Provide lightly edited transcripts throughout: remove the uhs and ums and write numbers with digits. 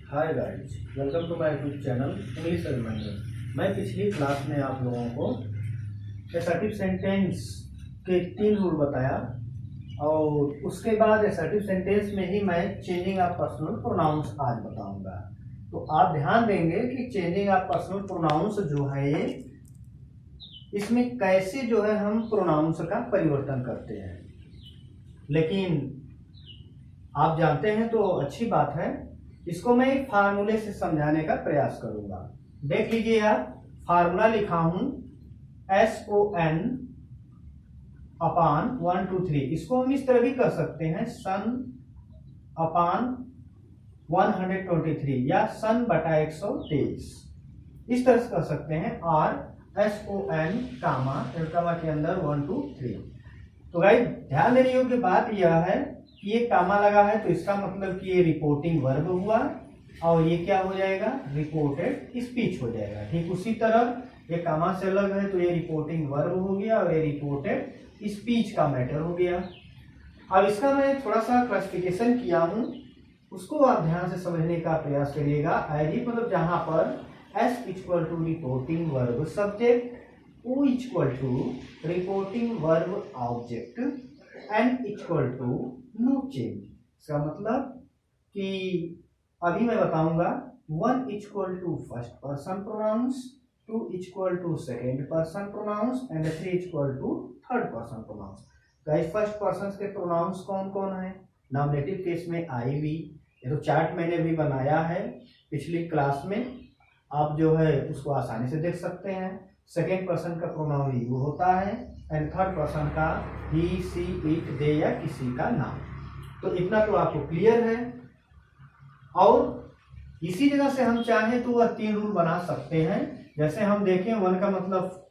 Hi guys, welcome to my YouTube channel English Reminder. मैं पिछली class में आप लोगों को असर्टिव सेंटेंस के 3 रूल बताया और उसके बाद असर्टिव सेंटेंस में ही मैं चेंजिंग ऑफ पर्सनल प्रोनाउंस आज बताऊंगा। तो आप ध्यान देंगे कि चेंजिंग ऑफ पर्सनल प्रोनाउंस जो है ये इसमें कैसे जो है हम प्रोनाउंस का परिवर्तन करते हैं। लेकिन आप जानते हैं तो अच्छी बात है, इसको मैं एक फार्मूले से समझाने का प्रयास करूंगा। देख लीजिए, आप फार्मूला लिखा हूं SON अपान 1 2 3। इसको हम इस तरह भी कर सकते हैं सन अपान 123 या सन बटा 123, इस तरह से कर सकते हैं। और SON कामा के अंदर 1 2 3। तो गाइस ध्यान देने योग्य बात यह है कि ये कामा लगा है तो इसका मतलब कि ये रिपोर्टिंग वर्ब हुआ और ये क्या हो जाएगा, रिपोर्टेड स्पीच हो जाएगा। ठीक उसी तरह ये कामा से अलग है तो ये रिपोर्टिंग वर्ब हो गया और ये रिपोर्टेड स्पीच का मैटर हो गया। अब इसका मैं थोड़ा सा क्लासिफिकेशन किया हूं, उसको आप ध्यान से समझने का प्रयास करिएगा। एज मतलब जहां पर S equal to reporting verb subject, O equal to reporting verb object, N equal to no change. इसका मतलब कि अभी मैं बताऊंगा 1 equal to first person pronouns, 2 equal to second person pronouns and 3 equal to third person pronouns. Guys first person के pronouns कौन कौन है? नॉमिनेटिव केस में आई वी, ये तो चार्ट मैंने भी बनाया है पिछली क्लास में, आप जो है उसको आसानी से देख सकते हैं। सेकेंड पर्सन का प्रोनाउन यू होता है एंड थर्ड पर्सन का ही सी इट दे या किसी का नाम। तो इतना तो आपको क्लियर है। और इसी जगह से हम चाहें तो वह 3 रूल बना सकते हैं। जैसे हम देखें 1 का मतलब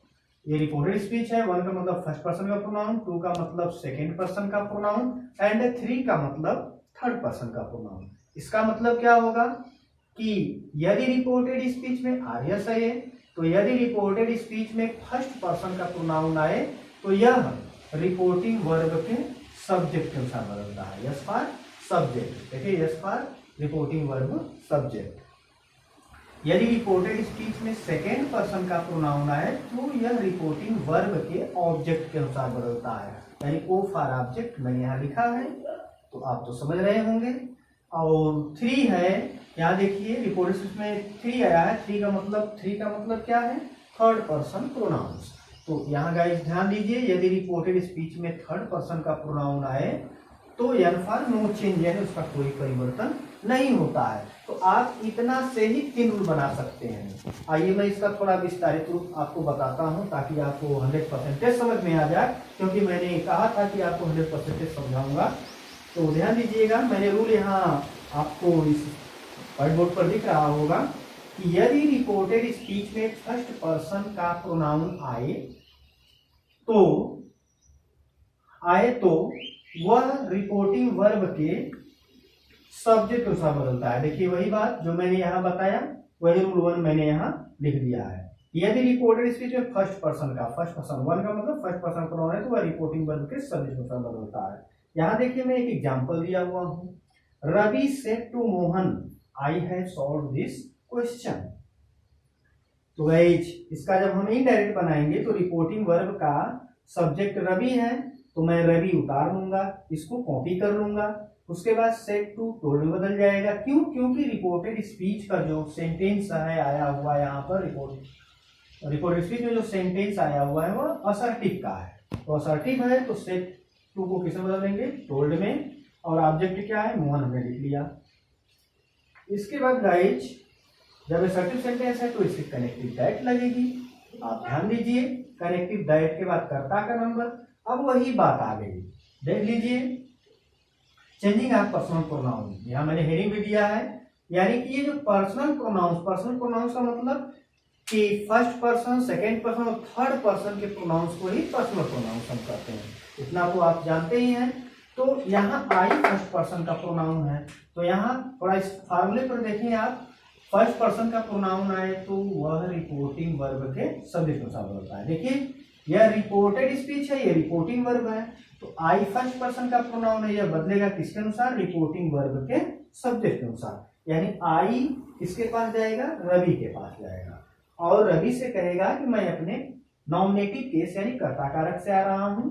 ये रिपोर्टेड स्पीच है, 1 का मतलब फर्स्ट पर्सन का प्रोनाउन, 2 का मतलब सेकेंड पर्सन का प्रोनाउन एंड 3 का मतलब थर्ड पर्सन का प्रोनाउन। इसका मतलब क्या होगा कि यदि रिपोर्टेड स्पीच में आर्यस है तो यदि रिपोर्टेड स्पीच में फर्स्ट पर्सन का प्रोनाउन आए तो यह रिपोर्टिंग वर्ब के सब्जेक्ट के अनुसार बदलता है। यस फॉर सब्जेक्ट, देखिए yes for reporting verb subject. यदि रिपोर्टेड स्पीच में सेकेंड पर्सन का प्रोनाउन आए तो यह रिपोर्टिंग वर्ब के ऑब्जेक्ट के अनुसार बदलता है, यानी O फॉर ऑब्जेक्ट मैंने यहाँ लिखा है तो आप तो समझ रहे होंगे। और 3 है, यहाँ देखिए रिपोर्टेड स्पीच में 3 आया है, 3 का मतलब क्या है, थर्ड पर्सन प्रोनाउंस। तो यहाँ गाइस ध्यान दीजिए, यदि रिपोर्टेड स्पीच में थर्ड पर्सन का प्रोनाउन आए तो एन फॉर नो चेंज, यानी उसका कोई परिवर्तन नहीं होता है। तो आप इतना से ही 3 रूल बना सकते हैं। आइए मैं इसका थोड़ा विस्तारित रूप आपको बताता हूं ताकि आपको 100% समझ में आ जाए, क्योंकि मैंने कहा था कि आपको 100% समझाऊंगा। तो ध्यान दीजिएगा, मैंने रूल यहाँ आपको इस व्हाइट बोर्ड पर दिख रहा होगा कि यदि रिपोर्टेड स्पीच में फर्स्ट पर्सन का प्रोनाउन आए तो वह रिपोर्टिंग वर्ब के सब्जेक्ट अनुसार बदलता है। देखिए वही बात जो मैंने यहाँ बताया, वही रूल 1 मैंने यहाँ लिख दिया है। यदि रिपोर्टेड स्पीच में फर्स्ट पर्सन 1 का मतलब फर्स्ट पर्सन प्रोनाउन है तो वह रिपोर्टिंग वर्ब के सब्जेक्ट अनुसार बदलता है। यहाँ देखिए मैं एक एग्जांपल दिया हुआ हूँ, Ravi said to Mohan I have solve this question. तो गाइस इसका जब हम इनडायरेक्ट बनाएंगे तो रिपोर्टिंग वर्ब का सब्जेक्ट रवि है तो मैं रवि उतार लूंगा, इसको कॉपी कर लूंगा, उसके बाद सेड टू टोल्ड में बदल जाएगा। क्यों? क्योंकि रिपोर्टेड स्पीच का जो सेंटेंस है आया हुआ यहाँ पर रिपोर्टेड स्पीच में जो सेंटेंस आया हुआ है वह असर्टिव का है, तो असर्टिव है तो सेड टू को किसमें बदलेंगे, टोल्ड में, और ऑब्जेक्ट क्या है, मोहन, हमने लिख लिया। इसके बाद गाइज जब असर्टिव सेंटेंस है तो इसकी कनेक्टिव दैट लगेगी। आप ध्यान दीजिए, कनेक्टिव दैट के बाद कर्ता का नंबर। अब वही बात आ गई, देख लीजिए चेंजिंग ऑफ पर्सनल प्रोनाउन, यहाँ मैंने हेडिंग भी दिया है, यानी कि ये जो पर्सनल प्रोनाउंस का मतलब कि फर्स्ट पर्सन, सेकेंड पर्सन और थर्ड पर्सन के प्रोनाउंस को ही पर्सनल प्रोनाउंस हम कहते हैं, इतना तो आप जानते ही हैं। तो यहाँ आई फर्स्ट पर्सन का प्रोनाउन है तो यहाँ थोड़ा इस फार्मूले पर देखें आप, फर्स्ट पर्सन का प्रोनाउन आए तो वह रिपोर्टिंग वर्ब के सब्जेक्ट अनुसार बदलता है। देखिए यह रिपोर्टेड स्पीच है, यह रिपोर्टिंग वर्ब है, तो आई फर्स्ट पर्सन का प्रोनाउन है, यह बदलेगा किसके अनुसार, रिपोर्टिंग वर्ब के सब्जेक्ट के अनुसार, यानी आई किसके पास जाएगा, रवि के पास जाएगा और रवि से कहेगा कि मैं अपने नॉमिनेटिव केस यानी कर्ता कारक से आ रहा हूं,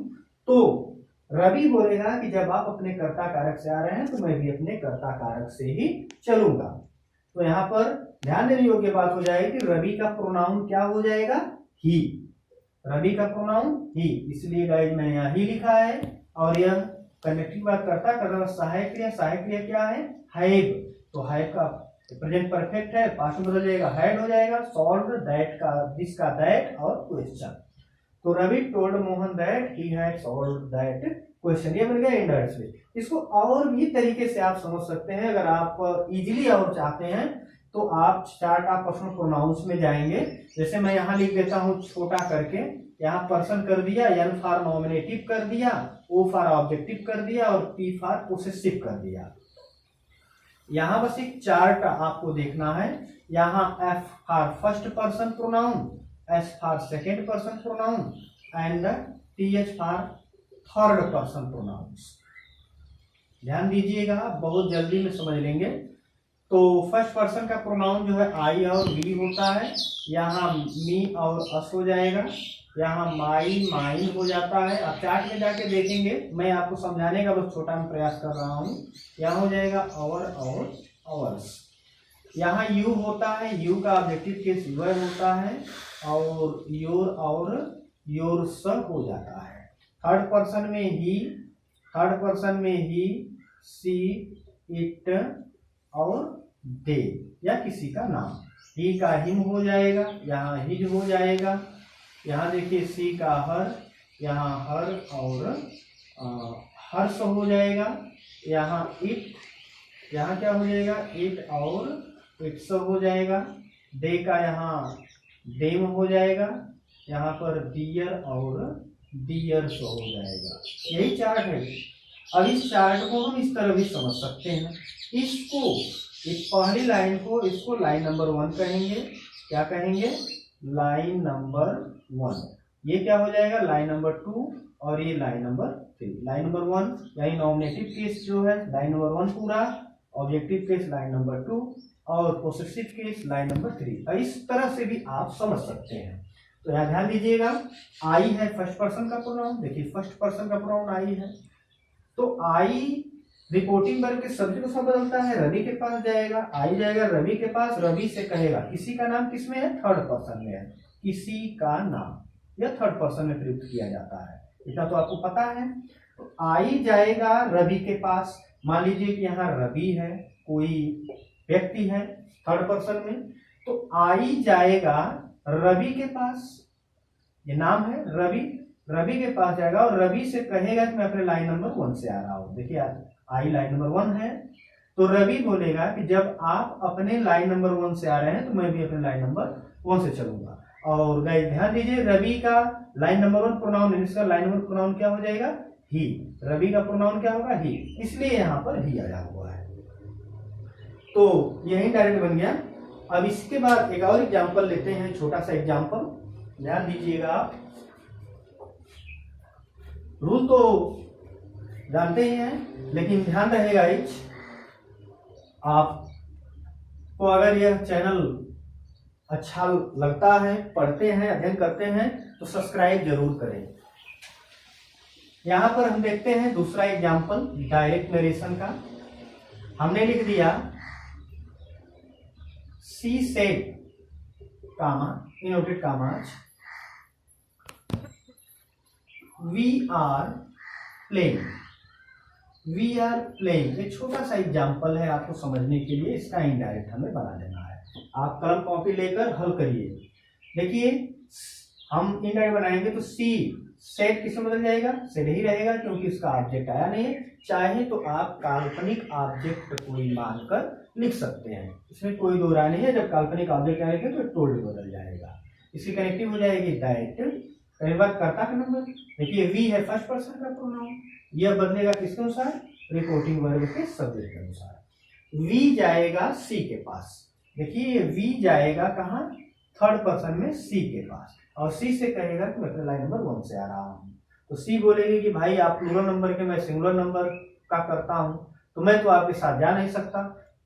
तो रवि बोलेगा कि जब आप अपने कर्ता कारक से आ रहे हैं तो मैं भी अपने कर्ता कारक से ही चलूंगा। तो यहाँ पर ध्यान देने योग्य बात हो जाएगी कि रवि का प्रोनाउन क्या हो जाएगा, ही। रवि का प्रोनाउन ही, इसलिए गाइस मैंने यहाँ ही लिखा है। और यह कनेक्टिंग बात करता है, सहायक क्रिया, सहायक क्रिया क्या है, हैव। तो हैव का प्रेजेंट परफेक्ट है, पास्ट में बदल जाएगा, हैड हो जाएगा। सॉल्व दैट का, दिस का दैट और क्वेश्चन। तो Ravi told Mohan that he had solve that question, ये बन गया इंडायरेक्ट स्पीच। इसको और भी तरीके से आप समझ सकते हैं, अगर आप इजीली और चाहते हैं तो आप चार्ट ऑफ पर्सनल प्रोनाउंस में जाएंगे। जैसे मैं यहाँ लिख देता हूँ छोटा करके, यहाँ पर्सन कर दिया, एन फॉर नॉमिनेटिव कर दिया, ओ फॉर ऑब्जेक्टिव कर दिया और पी फॉर पोसेसिव कर दिया। यहाँ बस एक चार्ट आपको देखना है। यहाँ F for first person pronoun, S for second person pronoun and TH for third person pronouns. ध्यान दीजिएगा, बहुत जल्दी में समझ लेंगे। तो फर्स्ट पर्सन का प्रोनाउन जो है आई और वी होता है, यहाँ मी और अस हो जाएगा, यहाँ माई माइन हो जाता है। आप चार्ट में जाके देखेंगे, मैं आपको समझाने का बस छोटा में प्रयास कर रहा हूँ। यहाँ हो जाएगा अवर और अवर्स। यहाँ यू होता है, यू का ऑब्जेक्टिव केस यूर होता है और योर और योर्स हो जाता है। थर्ड पर्सन में ही, थर्ड पर्सन में ही, सी, इट और दे या किसी का नाम। ही का हिम हो जाएगा, यहाँ हिज हो जाएगा। यहाँ देखिए सी का हर, यहाँ हर और हर्ष हो जाएगा। यहाँ इट, यहाँ क्या हो जाएगा, इट और इट्स हो जाएगा। दे का यहाँ देम हो जाएगा, यहाँ पर डियर और डियर्स हो जाएगा। यही चार्ट है। अब इस चार्ट को हम इस तरह भी समझ सकते हैं। इसको, इस पहली लाइन को, इसको लाइन नंबर 1 कहेंगे। क्या कहेंगे, लाइन नंबर 1। ये क्या हो जाएगा, लाइन नंबर 2 और ये लाइन नंबर 3। लाइन नंबर 1 यानी नॉमिनेटिव केस जो है लाइन नंबर 1 पूरा, ऑब्जेक्टिव केस लाइन नंबर 2 और पोसेसिव केस लाइन नंबर 3। इस तरह से भी आप समझ सकते हैं। तो यहाँ ध्यान दीजिएगा, आई है फर्स्ट पर्सन का प्रोनाउन। देखिए फर्स्ट पर्सन का प्रोनाउन आई है, तो आई रिपोर्टिंग वर्ब के सब्जेक्ट से बदलता है, रवि के पास जाएगा। आई जाएगा रवि के पास, रवि से कहेगा किसी का नाम किसमें है, थर्ड पर्सन में है, किसी का नाम, यह थर्ड पर्सन में प्रयुक्त किया जाता है। इतना तो आपको पता है। तो आई जाएगा रवि के पास। मान लीजिए कि यहाँ रवि है, कोई व्यक्ति है थर्ड पर्सन में, तो आई जाएगा रवि के पास, ये नाम है रवि, रवि के पास जाएगा और रवि से कहेगा कि मैं अपने लाइन नंबर 1 से आ रहा हूं। देखिए आई लाइन नंबर 1 है, तो रवि बोलेगा कि जब आप अपने लाइन नंबर 1 से आ रहे हैं तो मैं भी अपने लाइन नंबर 1 से चलूंगा। और गाइस ध्यान दीजिए, रवि का लाइन नंबर 1 प्रोनाउन, इसका लाइन नंबर प्रोनाउन क्या हो जाएगा, ही। रवि का प्रोनाउन क्या होगा, ही, इसलिए यहाँ पर ही आया हुआ है। तो यही डायरेक्ट बन गया। अब इसके बाद एक और एग्जाम्पल लेते हैं, छोटा सा एग्जाम्पल, ध्यान दीजिएगा आप। रूल तो जानते ही हैं, लेकिन ध्यान रहेगा आपको, अगर यह चैनल अच्छा लगता है, पढ़ते हैं, अध्ययन करते हैं, तो सब्सक्राइब जरूर करें। यहां पर हम देखते हैं दूसरा एग्जाम्पल डायरेक्ट नरेशन का। हमने लिख दिया she said comma inverted commas we are playing, we are playing. एक छोटा सा एग्जाम्पल है आपको समझने के लिए, इसका इनडायरेक्ट हमें बना देना है। आप कलम कॉपी लेकर हल करिए। देखिए हम इनडायरेक्ट बनाएंगे तो सी सेट किसमें बदल जाएगा, सेट ही रहेगा क्योंकि इसका ऑब्जेक्ट आया नहीं है। चाहे तो आप काल्पनिक ऑब्जेक्ट कोई मानकर लिख सकते हैं, इसमें कोई दो राय नहीं है। जब काल्पनिक ऑब्जेक्ट आएगा तो टोल्ड बदल जाएगा। इसकी कनेक्टिव हो जाएगी दैट, कई बार कर्ता का नंबर। देखिए वी है फर्स्ट पर्सन का प्रोनाउन, यह बदलेगा किसके अनुसार, रिपोर्टिंग वर्ब के सब्जेक्ट के अनुसार। वी जाएगा सी के पास। देखिए वी जाएगा कहाँ, थर्ड पर्सन में सी के पास, और सी से कहेगा कि मैं अपने लाइन नंबर 1 से आ रहा हूँ। तो सी बोलेगी कि भाई आप प्लूरल नंबर के, मैं सिंगुलर नंबर का करता हूँ, तो मैं तो आपके साथ जा नहीं सकता।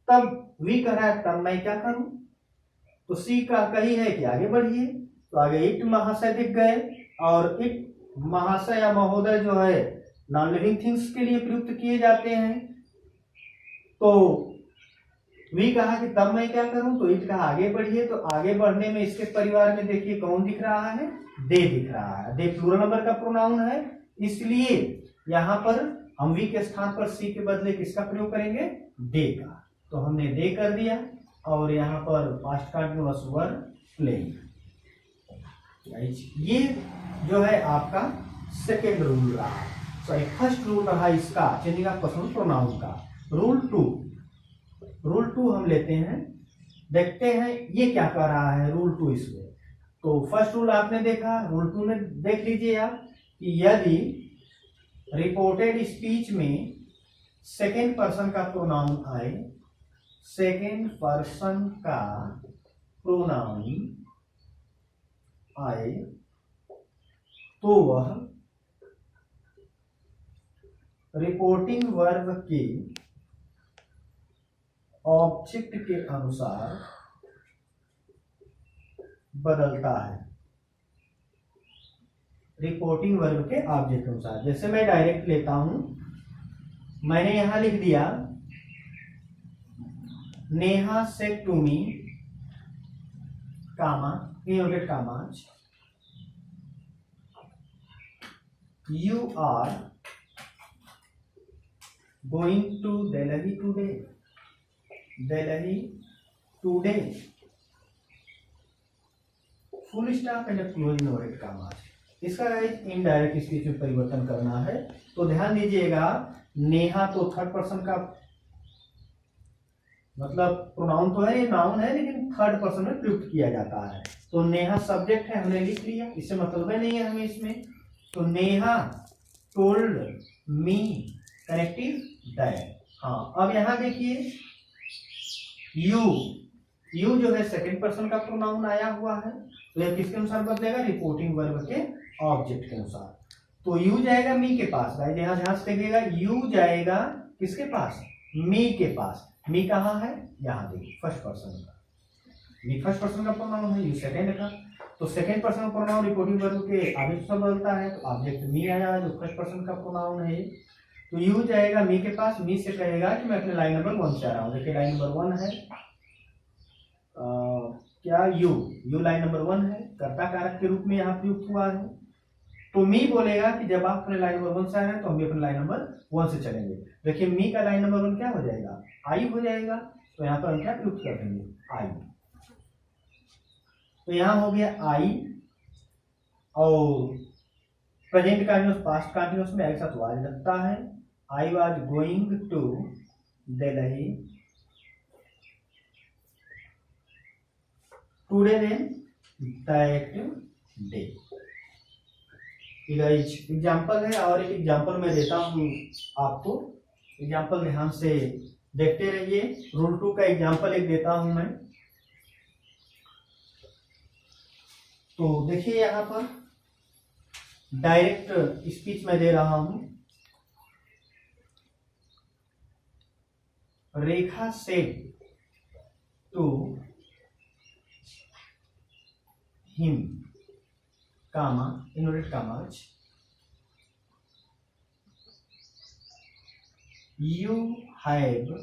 तब वी कह रहा है तब मैं क्या करूं, तो सी का कही है कि आगे बढ़िए, तो आगे इट महाशय दिख गए, और इट महाशय या महोदय जो है नॉन लिविंग थिंग्स के लिए प्रयुक्त किए जाते हैं। तो वी कहा कि तब मैं क्या करूं, तो इट कहा आगे बढ़िए, तो आगे बढ़ने में इसके परिवार में देखिए कौन दिख रहा है, दे दिख रहा है। दे प्लूरल नंबर का प्रोनाउन है, इसलिए यहां पर हम वी के स्थान पर सी के बदले किसका प्रयोग करेंगे, दे का। तो हमने दे कर दिया, और यहाँ पर पास्ट कंटीन्यूअस वर प्लेइंग। ये जो है आपका सेकेंड रूल रहा। सॉरी फर्स्ट रूल रहा इसका चेंजिंग ऑफ पर्सनल प्रोनाउन का। रूल टू हम लेते हैं, देखते हैं ये क्या कर रहा है रूल टू इसमें। तो फर्स्ट रूल आपने देखा, रूल टू में देख लीजिए आप कि यदि रिपोर्टेड स्पीच में सेकेंड पर्सन का प्रोनाउन आए, सेकेंड पर्सन का प्रोनाउन आए, तो वह रिपोर्टिंग वर्ब के ऑब्जेक्ट के अनुसार बदलता है। रिपोर्टिंग वर्ब के ऑब्जेक्ट के अनुसार, जैसे मैं डायरेक्ट लेता हूं, मैंने यहां लिख दिया Neha said to me comma inverted commas you are going to Delhi today, Delhi today, full stop and close inverted commas. इसका इनडायरेक्ट स्पीच में परिवर्तन करना है। तो ध्यान दीजिएगा, नेहा तो थर्ड पर्सन का मतलब प्रोनाउन तो है, ये नाउन है, लेकिन थर्ड पर्सन में प्रयुक्त किया जाता है। तो नेहा सब्जेक्ट है, हमने लिख लिया, इससे मतलब नहीं है हमें इसमें। तो Neha told me connective that. हाँ, अब यहां देखिए यू जो है सेकंड पर्सन का प्रोनाउन आया हुआ है, तो यह किसके अनुसार बदलेगा, रिपोर्टिंग वर्ब के ऑब्जेक्ट के अनुसार। तो यू जाएगा मी के पास, राइट, यहां ध्यान से देखिएगा, यू जाएगा किसके पास, मी के पास। मी कहाँ है, यहाँ देखिए फर्स्ट पर्सन का, मी फर्स्ट पर्सन का प्रोनाउन है, यू सेकंड का। तो सेकंड पर्सन का प्रोनाउन रिपोर्टिंग वर्ब के ऑब्जेक्ट से बदलता है, तो ऑब्जेक्ट मी आया है जो फर्स्ट पर्सन का प्रोनाउन है। तो यू जाएगा मी के पास, मी से कहेगा कि मैं अपने लाइन नंबर 1 से आ रहा हूँ। देखिए लाइन नंबर 1 है, क्या यू लाइन नंबर 1 है, कर्ता कारक के रूप में यहाँ प्रयुक्त हुआ है। तो मी बोलेगा कि जब आप अपने लाइन नंबर 1 से आ रहे हैं तो हम भी अपने लाइन नंबर 1 से चलेंगे। देखिए मी का लाइन नंबर 1 क्या हो जाएगा, आई हो जाएगा। तो यहाँ पर हम क्या प्रयुक्त कर देंगे, आई। तो यहाँ हो गया आई, और प्रेजेंट कंटीन्यूअस पास्ट कंटीन्यूअस में एक साथ वाज लगता है। I was going to Delhi today then that day. Example है, और एक एग्जाम्पल मैं देता हूं आपको, एग्जाम्पल ध्यान से देखते रहिए। रूल 2 का एग्जाम्पल एक देता हूं मैं। तो देखिए यहां पर डायरेक्ट स्पीच में दे रहा हूं, Rekha said to him comma inverted commas you have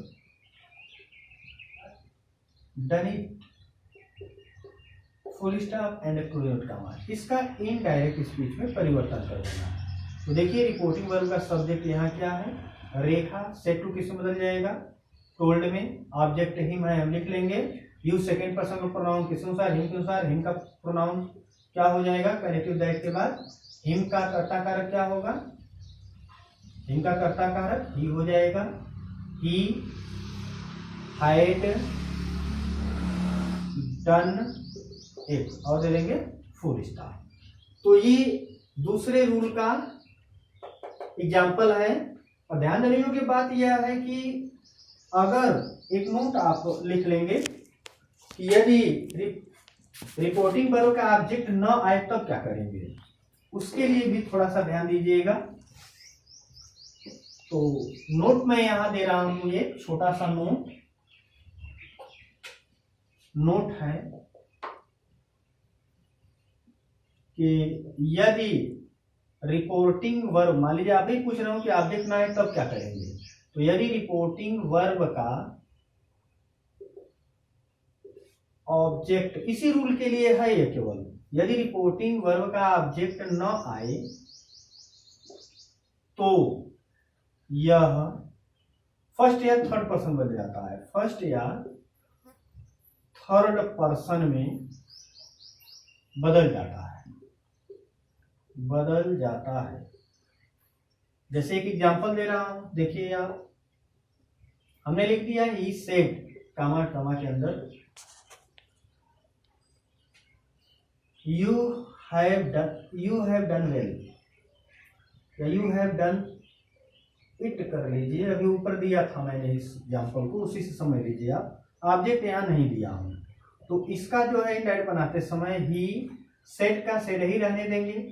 done it full stop and close commas. इसका इनडायरेक्ट स्पीच में परिवर्तन कर देना है। तो देखिए रिपोर्टिंग वर्ब का सब्जेक्ट यहाँ क्या है, रेखा, सेड टू किसमें बदल जाएगा, टोल्ड में, ऑब्जेक्ट हिम है हम लिख लेंगे। यू सेकेंड पर्सन का प्रोनाउन किस अनुसार, हिम के अनुसार, हिम का प्रोनाउन क्या हो जाएगा, कनेक्टिव दैट के बाद हिम का कर्ता कारक क्या होगा, हिम का कर्ता कारक ही हो जाएगा। ही हैड डन इट, और दे देंगे फुल स्टॉप। तो ये दूसरे रूल का एग्जाम्पल है। और ध्यान देने योग्य बात यह है कि अगर एक नोट आप लिख लेंगे कि यदि रिपोर्टिंग वर्ब का ऑब्जेक्ट न आए तब क्या करेंगे, उसके लिए भी थोड़ा सा ध्यान दीजिएगा। तो नोट मैं यहां दे रहा हूं, ये छोटा सा नोट है कि यदि रिपोर्टिंग वर्ब, मान लीजिए आप ही पूछ रहे हो कि ऑब्जेक्ट ना है तब क्या करेंगे, तो यदि रिपोर्टिंग वर्ब का ऑब्जेक्ट, इसी रूल के लिए है ये केवल, यदि रिपोर्टिंग वर्ब का ऑब्जेक्ट न आए तो यह फर्स्ट या थर्ड पर्सन बन जाता है, फर्स्ट या थर्ड पर्सन में बदल जाता है। जैसे एक एग्जांपल दे रहा हूं, देखिए आप, हमने लिख दिया ही सेड कामा कामा के अंदर यू हैव डन वेल, या यू हैव डन इट कर लीजिए, अभी ऊपर दिया था मैंने इस एग्जांपल को, उसी से समझ लीजिए आप, ऑब्जेक्ट यहाँ नहीं दिया हूं, तो इसका जो है इंडायरेक्ट बनाते समय ही सेट का सेट ही रहने देंगे।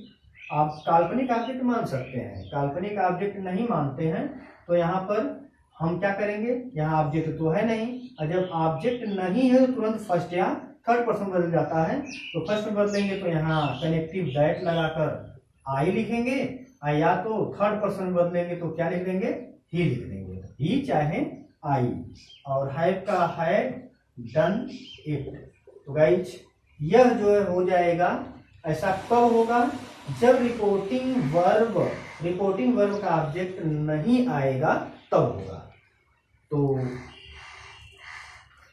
आप काल्पनिक ऑब्जेक्ट मान सकते हैं, काल्पनिक ऑब्जेक्ट नहीं मानते हैं तो यहाँ पर हम क्या करेंगे, यहाँ ऑब्जेक्ट तो है नहीं, और जब ऑब्जेक्ट नहीं है तो तुरंत फर्स्ट या थर्ड पर्सन बदल जाता है, तो फर्स्ट में बदलेंगे तो यहाँ कनेक्टिव दैट लगाकर आई लिखेंगे, या तो थर्ड पर्सन में बदलेंगे तो क्या लिख देंगे, ही लिख देंगे, ही चाहे आई, और हैव का हैड डन इट। तो गाइज यह जो है हो जाएगा, ऐसा कब होगा, जब रिपोर्टिंग वर्ब का ऑब्जेक्ट नहीं आएगा तब होगा। तो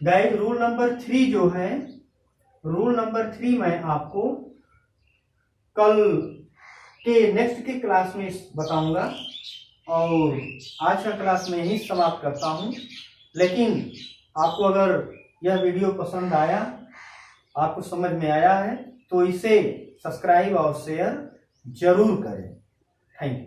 गाइज रूल नंबर 3 जो है, रूल नंबर 3 मैं आपको कल के नेक्स्ट की क्लास में बताऊंगा, और आज का क्लास में ही समाप्त करता हूं। लेकिन आपको अगर यह वीडियो पसंद आया, आपको समझ में आया है, तो इसे सब्सक्राइब और शेयर जरूर करें। Thank you.